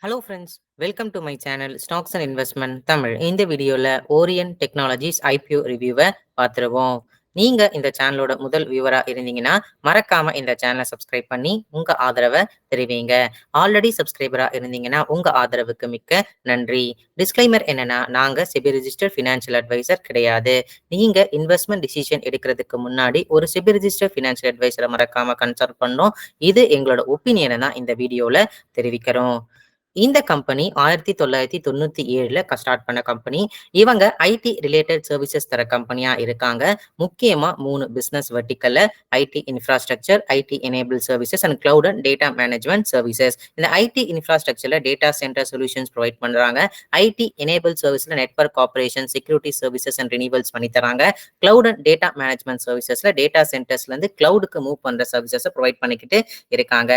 Hello friends, welcome to my channel stocks and investment Tamil. இந்த வீடியோவில் orient technologies IPO ரிவ்யூவை பார்த்துருவோம். நீங்கள் இந்த சேனலோட முதல் வியூவராக இருந்தீங்கன்னா மறக்காமல் இந்த சேனலை சப்ஸ்கிரைப் பண்ணி உங்கள் ஆதரவை தெரிவிங்க. ஆல்ரெடி சப்ஸ்கிரைபராக இருந்தீங்கன்னா உங்கள் ஆதரவுக்கு மிக்க நன்றி. டிஸ்க்ளைமர் என்னன்னா, நாங்கள் செபி ரிஜிஸ்டர் ஃபினான்ஷியல் அட்வைசர் கிடையாது. நீங்கள் இன்வெஸ்ட்மெண்ட் டிசிஷன் எடுக்கிறதுக்கு முன்னாடி ஒரு செபி ரிஜிஸ்டர் ஃபினான்ஷியல் அட்வைசரை மறக்காமல் கன்சல்ட் பண்ணோம். இது எங்களோட ஒப்பீனியனை தான் இந்த வீடியோவில் தெரிவிக்கிறோம். இந்த கம்பெனி 1997ல ஸ்டார்ட் பண்ண கம்பெனி. இவங்க ஐடி ரிலேட்டட் சர்வீசஸ் தர கம்பெனியா இருக்காங்க. முக்கியமா 3 பிசினஸ் வெர்டிக்கல்ல IT infrastructure, IT enable services and cloud and data management services. இந்த ஐடி இன்ஃப்ராஸ்ட்ரக்சர்ல டேட்டா சென்டர் சொல்யூஷன்ஸ் ப்ரொவைட் பண்றாங்க. ஐடி எனேபிள் சர்வீஸ்ல network operation, security services and renewals பண்ணி தராங்க. கிளவுட் அண்ட் டேட்டா மேனேஜ்மெண்ட் சர்வீசஸ்ல டேட்டா சென்டர்ஸ்ல இருந்து கிளவுடுக்கு மூவ் பண்ற சர்வீசஸ் ப்ரொவைட் பண்ணிக்கிட்டு இருக்காங்க.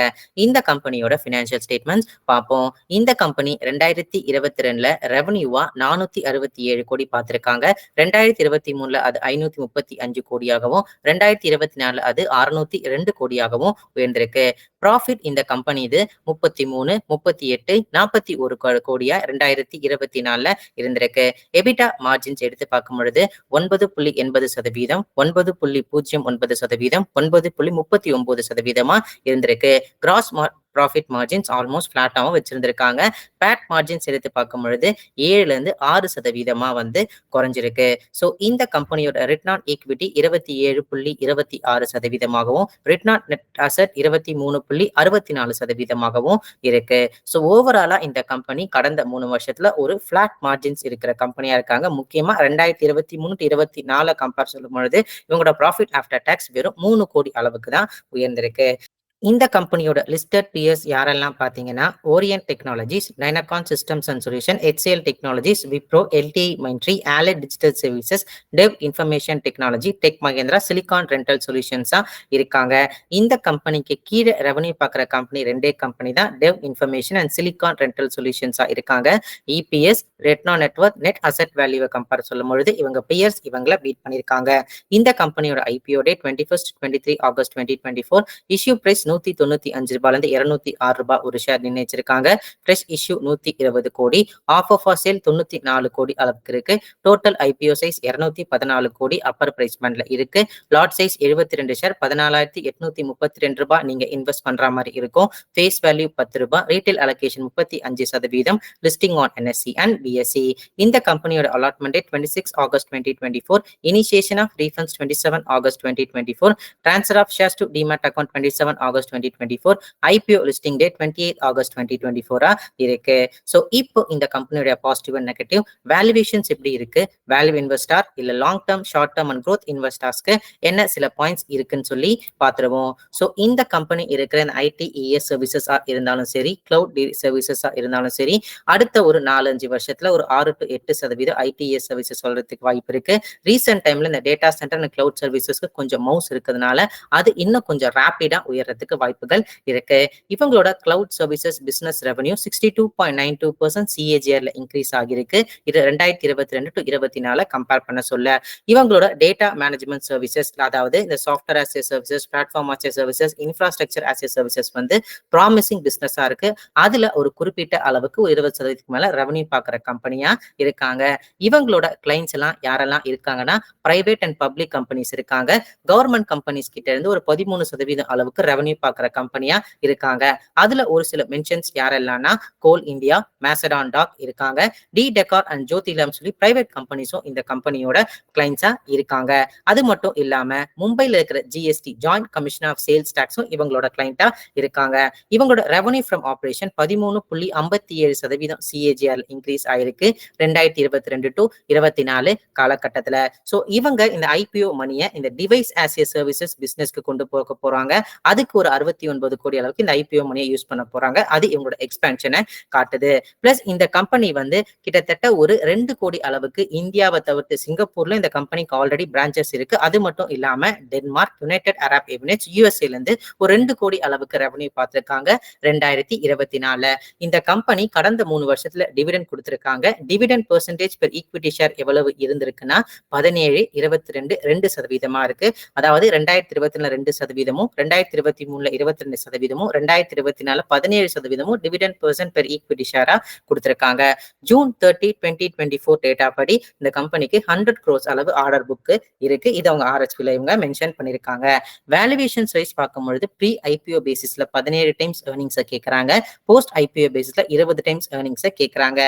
இந்த கம்பெனியோட ஃபினான்ஷியல் ஸ்டேட்மெண்ட்ஸ் பார்ப்போம். இந்த கம்பெனி 2022ல ரெவன்யூவா 467 கோடி பார்த்திருக்காங்க. 2023ல அது 535 கோடியாகவும், 2024ல அது 602 கோடியாகவும் உயர்ந்திருக்கு. ப்ராஃபிட் இந்த கம்பெனி இது 33, 38, 41 கோடியா 2024ல இருந்திருக்கு. எபிட்டா மார்ஜின்ஸ் எடுத்து பார்க்கும் பொழுது 9.80%, 9.09%, 9.39% இருந்திருக்கு. கிராஸ் ப்ராஃபிட் மார்ஜின்ஸ் ஆல்மோஸ்ட் ஃபிளாட்டாகவும் வச்சிருந்திருக்காங்க. பேட் மார்ஜின்ஸ் எடுத்து பார்க்கும் பொழுது 7-6% வந்து குறைஞ்சிருக்கு. ஸோ இந்த கம்பெனியோட return on equity 27.26%, return on net asset 23.64% இருக்கு. ஸோ ஓவராலா இந்த கம்பெனி கடந்த 3 வருஷத்துல ஒரு ஃபிளாட் மார்ஜின்ஸ் இருக்கிற கம்பெனியா இருக்காங்க. முக்கியமா 2023-24 கம்பேர் சொல்லும் பொழுது இவங்களோட ப்ராஃபிட் ஆஃப்டர் டாக்ஸ் வெறும் 3 கோடி அளவுக்கு தான் உயர்ந்திருக்கு. இந்த கம்பெனியோட லிஸ்டட் பியர்ஸ் யாரெல்லாம் பார்த்தீங்கன்னா, Orient Technologies, Dynacons Systems and Solution, HCL Technologies, Wipro, LTI Mindtree, Allied Digital Services, Dev Information Technology, Tech Mahindra, Silicon Rental சொல்யூஷன்ஸா இருக்காங்க. இந்த கம்பெனிக்கு கீழே ரெவன்யூ பார்க்குற கம்பெனி 2 கம்பெனி தான், Dev information and Silicon Rental சொல்யூஷன்ஸா இருக்காங்க. EPS, return on net worth, net asset வேல்யூவை கம்பேர் சொல்லும் பொழுது இவங்க பியர்ஸ் இவங்களை பீட் பண்ணியிருக்காங்க. இந்த கம்பெனியோட IPO date 21-23 August 2024. Issue price ₹195 ₹206 ஒரு ஷேர் நிர்ணயிச்சிருக்காங்க. ஃப்ரெஷ் இஷ்யூ 120 கோடி, ஆஃபர் ஃபார் சேல் 94 கோடி அளவுக்கு இருக்கு. டோட்டல் IPO சைஸ் 214 கோடி அப்பர் பிரைஸ் பேண்ட்ல இருக்கு. லாட் சைஸ் 72 ஷேர், ₹14,832 நீங்க இன்வெஸ்ட் பண்ற மாதிரி இருக்கும். Face value ₹10, retail allocation 35%, listing on NSE and BSE. இந்த கம்பெனியோட allotment date 26 August 2024, initiation of refunds 27 August 2024, transfer of shares to demat account 27 August 2024, IPO listing date 28 August 2024 இருக்கு. So இப்போ இந்த கம்பெனியோட பாசிட்டிவ் அண்ட் நெகட்டிவ் வேல்யூவேஷன்ஸ் எப்படி இருக்கு, value investor இல்ல long term, short term and growth இன்வெஸ்டர்ஸ்க்கு என்ன சில பாயிண்ட்ஸ் இருக்குன்னு சொல்லி பார்த்துருவோம். ஸோ இந்த கம்பெனி இருக்கிற ITES சர்வீசஸா இருந்தாலும் சரி, கிளவுட் சர்வீசஸா இருந்தாலும் சரி, அடுத்த ஒரு 4-5 வருஷத்துல ஒரு 6-8% ITES சர்வீசஸ் சொல்றதுக்கு வாய்ப்பு இருக்கு. ரீசெண்ட் டைம்ல இந்த டேட்டா சென்டர் அண்ட் கிளவுட் சர்வீசஸ்க்கு கொஞ்சம் மவுஸ் இருக்கிறதுனால அது இன்னும் கொஞ்சம் ரேப்பிடா உயர்றதுக்கு வாய்ப்புகள் இருக்கு. இவங்களோட கிளவுட் சர்வீசஸ் பிசினஸ் ரெவன்யூ 62.92% CAGRல இன்க்ரீஸ் ஆகிருக்கு. இது 2022-24 கம்பேர் பண்ண சொல்ல. இவங்களோட டேட்டா மேனேஜ்மெண்ட் சர்வீசஸ், அதாவது இந்த software as a services, platform as a services, infrastructure as a services வந்து ப்ராமிசிங் பிசினஸா இருக்கு. அதுல ஒரு குறிப்பிட்ட அளவுக்கு 20% மேல ரெவன்யூ பார்க்குற கம்பெனியா இருக்காங்க. இவங்களோட கிளைண்ட்ஸ் எல்லாம் யாரெல்லாம் இருக்காங்கன்னா, பிரைவேட் அண்ட் பப்ளிக் கம்பெனிஸ் இருக்காங்க. கவர்மெண்ட் கம்பெனிஸ் கிட்ட இருந்து ஒரு 13% அளவுக்கு ரெவன்யூ பார்க்குற கம்பெனியா இருக்காங்க. அதுல ஒரு சில மென்ஷன்ஸ் யாரெல்லாம்னா, கோல் இந்தியா, மேசடான் டாக் இருக்காங்க. டி டெக்கார் அண்ட் ஜோதிலம் சொல்லி பிரைவேட் கம்பெனிஸும் இந்த கம்பெனியோட கிளைண்ட்ஸா இருக்காங்க. அது மட்டும் இல்லாம மும்பைல இருக்கிற GST, joint commission of sales டாக்ஸும் இவங்களோட கிளைண்டா இருக்காங்க. இவங்களோட revenue from operation 13.57% CAGR increase ஆயிருக்கு 2022-24 காலகட்டத்துல. ஸோ இவங்க இந்த IPO மணியை இந்த டிவைஸ் ஆஸ் ஏ சர்வீசஸ் பிசினஸ்க்கு கொண்டு போக போறாங்க. அதுக்கு ஒரு 69 கோடி அளவுக்கு இந்த IPO மணியை யூஸ் பண்ண போறாங்க. அது இவங்களோட எக்ஸ்பேன்ஷனை காட்டுது. பிளஸ் இந்த கம்பெனி வந்து கிட்டத்தட்ட ஒரு 2 கோடி அளவுக்கு இந்தியாவை தவிர்த்து சிங்கப்பூர்ல இந்த கம்பெனிக்கு ஆல்ரெடி பிரான்ச்சஸ் இருக்கு. அது மட்டும் இல்லாம Denmark, United Arab Emirates, USA இருந்து ஒரு 2 கோடி அளவுக்கு ரெவன்யூ பார்த்திருக்காங்க 2024. இந்த கம்பெனி கடந்த 3 வருஷத்துல டிவிடெண்ட் கொடுத்திருக்காங்க. Dividend percentage per equity share எவ்வளவு இருந்திருக்குன்னா 17, 22, 2% இருக்கு. அதாவது 2022 2%, 2023 2023ல 22%, 2024 17% டிவிடெண்ட் பெர்சன்ட் பெர் ஈக்விட்டி ஷேரா கொடுத்திருக்காங்க. ஜூன் 30, 2024 டேட்டா படி இந்த கம்பெனிக்கு 100 crores அளவு ஆர்டர் புக் இருக்கு. இது அவங்க RHPல இவங்க மென்ஷன் பண்ணிருக்காங்க. வேல்யூவேஷன் வைஸ் பார்க்கும்பொழுது ப்ரீ ஐபிஓ பேசிஸ்ல 17 டைம்ஸ் ஏர்னிங்ஸை கேட்கறாங்க. போஸ்ட் ஐபிஓ பேசிஸ்ல 20 டைம்ஸ் ஏர்னிங்ஸை கேட்கறாங்க.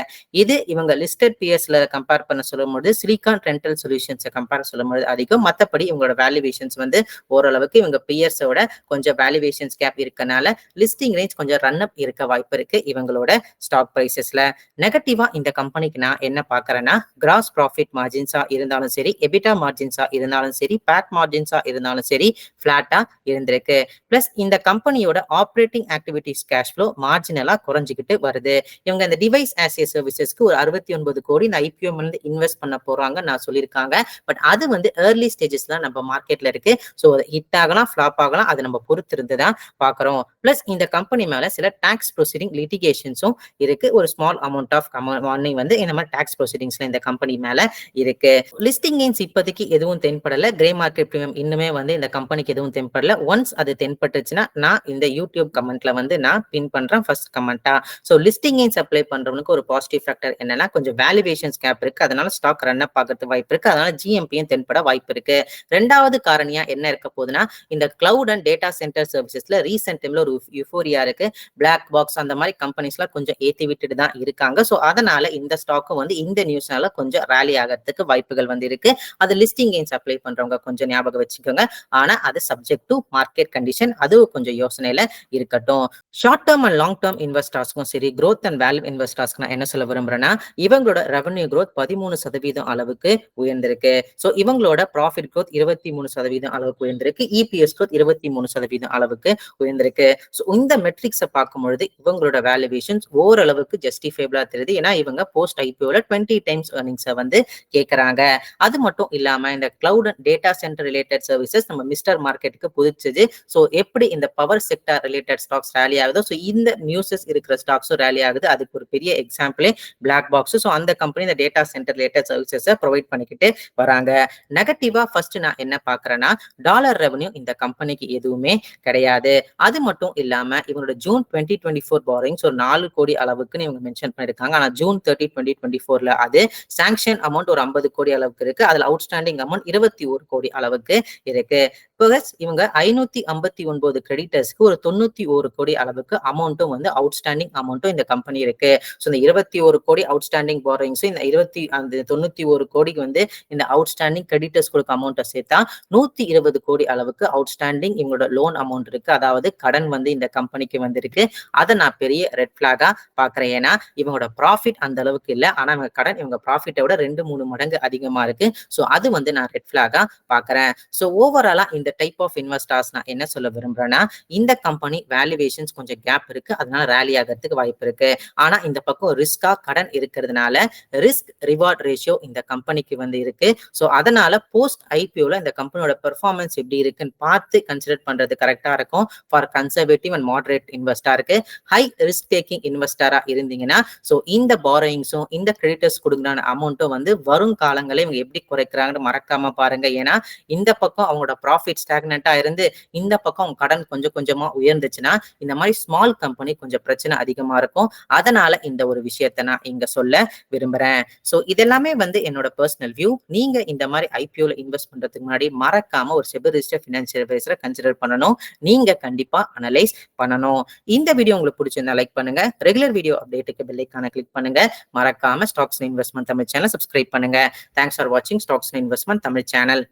இது இவங்க லிஸ்டட் பிஎஸ்ல கம்பேர் பண்ண சொல்லும்போது சிலிகான் ரெண்டல் சொல்யூஷன்ஸை கம்பேர் சொல்லும்போது அதிகம். மற்றபடி இவங்களோட வேல்யூவேஷன்ஸ் வந்து ஓரளவுக்கு இவங்க பிஎர்ஸோட கொஞ்சம் வேல்யூவேஷன்ஸ் கேப் இருக்கனால லிஸ்டிங் ரேஞ்ச் கொஞ்சம் ரன் அப் இருக்க வாய்ப்பு இருக்கு இவங்களோட ஸ்டாக் பிரைசஸ்ல. நெகட்டிவா இந்த கம்பெனிக்கு நான் என்ன பாக்குறேன்னா, கிராஸ் ப்ராஃபிட் மார்ஜின்ஸா இருந்தாலும் சரி, எபிட்டா மார்ஜின்ஸா இருந்தாலும் சரி, பேட் மார்ஜின்ஸா இருந்தாலும் சரி பிளாட்டா இருந்திருக்கு. பிளஸ் இந்த கம்பெனியோட ஆப்ரேட்டிங் ஆக்டிவிட்டிஸ் கேஷ் ஃப்ளோ மார்ஜினலா குறைஞ்சிக்கிட்டு வருது. இவங்க இந்த டிவைஸ் ஆஸ் ஏ சர்வீசஸ்க்கு ஒரு 69 கோடி இந்த ஐபிஓ வந்து இன்வெஸ்ட் பண்ண போறாங்க நான் சொல்லியிருக்காங்க. பட் அது வந்து ஏர்லி ஸ்டேஜஸ்ல நம்ம மார்க்கெட்ல இருக்கு. ஸோ ஹிட் ஆகலாம், ஃபிளாப் ஆகலாம், அது நம்ம பொறுத்து இருந்து தான் பாக்குறோம். பிளஸ் இந்த கம்பெனி மேல சில டாக்ஸ் ப்ரொசீடிங் லிட்டிகேஷன்ஸும் இருக்கு. ஒரு ஸ்மால் அமௌண்ட் ஆஃப் மணி வந்து இந்த மாதிரி டாக்ஸ் ப்ரொசீடிங்ஸ்ல இந்த கம்பெனி மேல இருக்கு. லிஸ்டிங் கெயின்ஸ் இப்போதைக்கு எதுவும் தென்படல. கிரே மார்க்கெட் பிரீமியம் இன்னுமே வந்து இந்த கம்பெனிக்கு எதுவும் தென்படல. ஒன்ஸ் அது தென்பட்டுச்சுன்னா நான் இந்த யூடியூப் கமெண்ட்ல வந்து நான் பின் பண்றேன் ஃபர்ஸ்ட் கமெண்டா. ஸோ லிஸ்டிங் கெயின்ஸ் அப்ளை பண்றவனுக்கு ஒரு பாசிட்டிவ் ஃபேக்டர் என்னன்னா, கொஞ்சம் வேல்யூவேஷன்ஸ் கேப் இருக்கு, அதனால ஸ்டாக் ரன் அப் ஆகிறதுக்கு வாய்ப்பு இருக்கு, அதனால ஜிஎம்பியும் தென்பட வாய்ப்பு இருக்கு. ரெண்டாவது காரணியா என்ன இருக்க போகுதுன்னா, இந்த கிளவுட் அண்ட் டேட்டா சென்டர் சர்வீசஸ்ல ரீசென்ட் டைம்ல ஒரு யூஃபோரியா இருக்கு. பிளாக் பாக்ஸ் அந்த மாதிரி கம்பெனிஸ்லாம் கொஞ்சம் ஏத்தி விட்டுட்டு தான் இருக்காங்க. ஸோ அதனால இந்த ஸ்டாக்கும் வந்து இந்த நியூஸ்னால கொஞ்சம் ரேலி ஆகிறதுக்கு வாய்ப்புகள் வந்து இருக்கு. அது லிஸ்டிங் கெயின்ஸ் அப்ளை பண்றவங்க கொஞ்சம் ஞாபகம் வச்சுக்கோங்க. ஆனா அது சப்ஜெக்ட் டு மார்க்கெட் கண்டிஷன், அதுவும் கொஞ்சம் யோசனையில இருக்கட்டும். Short term and long term இன்வெஸ்டர்ஸ்க்கும் சரி, growth அண்ட் வேல்யூ இன்வெஸ்டர்ஸ்க்கு நான் என்ன சொல்ல விரும்புறேன்னா, இவங்களோட ரெவன்யூ growth 13% அளவுக்கு உயர்ந்திருக்கு. ஸோ இவங்களோட ப்ராஃபிட் growth 23% அளவுக்கு உயர்ந்திருக்கு. இபிஎஸ் growth 23% அளவுக்கு உயர்ந்திருக்கு. ஸோ இந்த மெட்ரிக்ஸை பார்க்கும்பொழுது இவங்களோட வேல்யூவேஷன்ஸ் ஓரளவுக்கு ஜஸ்டிஃபைபிளா தெரியுது. ஏன்னா இவங்க போஸ்ட் ஐபிஓல 20 டைம்ஸ் ஏர்னிங்ஸை வந்து கேட்கறாங்க. அது மட்டும் இல்லாம இந்த cloud and data centre related services நம்ம மிஸ்டர் மார்க்கெட்டுக்கு புதுச்சது. ஸோ எப்படி இந்த power sector related stocks rally ஆகுதோ, ஸோ இந்த நியூஸஸ் இருக்கிற ஸ்டாக்ஸும் ரேலி ஆகுது. அதுக்கு ஒரு பெரிய எக்ஸாம்பிளே பிளாக் பாக்ஸ். ஸோ அந்த கம்பெனி இந்த டேட்டா சென்டர் ரிலேட்டட் சர்வீசஸை ப்ரொவைட் பண்ணிக்கிட்டு வராங்க. நெகட்டிவா ஃபர்ஸ்ட் நான் என்ன பாக்குறேன்னா, டாலர் ரெவன்யூ இந்த கம்பெனிக்கு எதுவுமே கிடையாது. அது மட்டும் இல்லாம இவங்களோட ஜூன் 2024 பாரோயிங்ஸ் ஒரு 4 கோடி அளவுக்கு இவங்க மென்ஷன் பண்ணிருக்காங்க. ஆனா ஜூன் 30, 2024ல அது சாங்ஷன் அமௌண்ட் ஒரு 50 கோடி அளவுக்கு இருக்கு. அதுல அவுட்ஸ்டாண்டிங் அமௌண்ட் 21 கோடி அளவுக்கு இருக்கு. பிளஸ் இவங்க 559 கிரெடிட்டர்ஸ்க்கு ஒரு 91 கோடி அளவுக்கு அமௌண்ட்டும் வந்து அவுட்ஸ்டாண்டிங் அமௌண்ட்டும் இந்த கம்பெனி இருக்கு. ஸோ இந்த 21 கோடி அவுட்ஸ்டாண்டிங் பாரோயிங்ஸும் இந்த 91 கோடிக்கு வந்து இந்த அவுட்ஸ்டாண்டிங் கிரெடிட்டர்ஸ் கொடுக்க அமௌண்ட்டை சேர்த்தா 120 கோடி அளவுக்கு அவுட்ஸ்டாண்டிங் இவங்களோட லோன் அமௌண்ட் இருக்கு. அதாவது கடன் வந்து இந்த கம்பெனிக்கு வந்திருக்கு. அதை நான் பெரிய ரெட் பிளாகா பாக்குறேன். ஏன்னா இவங்களோட ப்ராஃபிட் அந்த அளவுக்கு இல்லை, ஆனா இவங்க கடன் இவங்க ப்ராஃபிட்டை விட 2-3 மடங்கு அதிகமா இருக்கு. ஸோ அது வந்து நான் ரெட் பிளாகா பாக்குறேன். ஸோ ஓவராலா இந்த டைப் ஆஃப் இன்வெஸ்டர்ஸ் நான் என்ன சொல்ல விரும்புறேன்னா, இந்த கம்பெனி வேல்யூவேஷன்ஸ் கொஞ்சம் கேப் இருக்கு, அதனால ரேலி ஆகிறதுக்கு வாய்ப்பு இருக்கு. ஆனா இந்த பக்கம் ரிஸ்கா கடன் இருக்கிறதுனால ரிஸ்க் ரிவார்ட் ரேஷியோ இந்த கம்பெனிக்கு வந்து இருக்கு. ஸோ அதனால போஸ்ட் ஐபிஓல இந்த கம்பெனியோட பெர்ஃபார்மன்ஸ் எப்படி இருக்குன்னு பார்த்து கன்சிடர் பண்றது கரெக்டா இருக்கும் ஃபார் கன்சர்வேட்டிவ் அண்ட் மாடரேட் இன்வெஸ்டருக்கு. ஹை ரிஸ்க் டேக்கிங் இன்வெஸ்டரா இருந்தீங்கன்னா, ஸோ இந்த பாரோயிங்ஸும் இந்த கிரெடிட்டர்ஸ் கொடுக்குறான அமௌண்ட்டும் வந்து வரும் காலங்களே இவங்க எப்படி குறைக்கிறாங்கன்னு மறக்காம பாருங்க. ஏன்னா இந்த பக்கம் அவங்களோட ப்ராஃபிட் ஸ்டாக்னண்டா இருந்து இந்த பக்கம் அவங்க கடன் கொஞ்சம் கொஞ்சமா உயர்ந்துச்சுன்னா இந்த மாதிரி ஸ்மால் கம்பெனி கொஞ்சம் பிரச்சனை அதிகமா இருக்கும். அதனால இந்த ஒரு விஷயத்த நான் இங்க சொல்ல விரும்புறேன். ஸோ இதெல்லாமே வந்து என்னோட பர்சனல் வியூ. நீங்க இந்த மாதிரி ஐபிஓல இன்வெஸ்ட் பண்றதுக்கு முன்னாடி மறக்காம ஒரு செபி ரிஜிஸ்டர்ட் ஃபினான்ஷியல் அட்வைசரை கன்சிடர் பண்ணணும். நீங்க கண்டிப்பா அனலைஸ் பண்ணணும். இந்த வீடியோ உங்களுக்கு பிடிச்சிருந்தா லைக் பண்ணுங்க. ரெகுலர் வீடியோ அப்டேட்டுக்கு பெல் ஐகானை கிளிக் பண்ணுங்க. மறக்காம stocks investment Tamil channel subscribe பண்ணுங்க. தேங்க்ஸ் ஃபார் வாட்சிங் ஸ்டாக்ஸ் இன்வெஸ்ட்மெண்ட் தமிழ் சேனல்.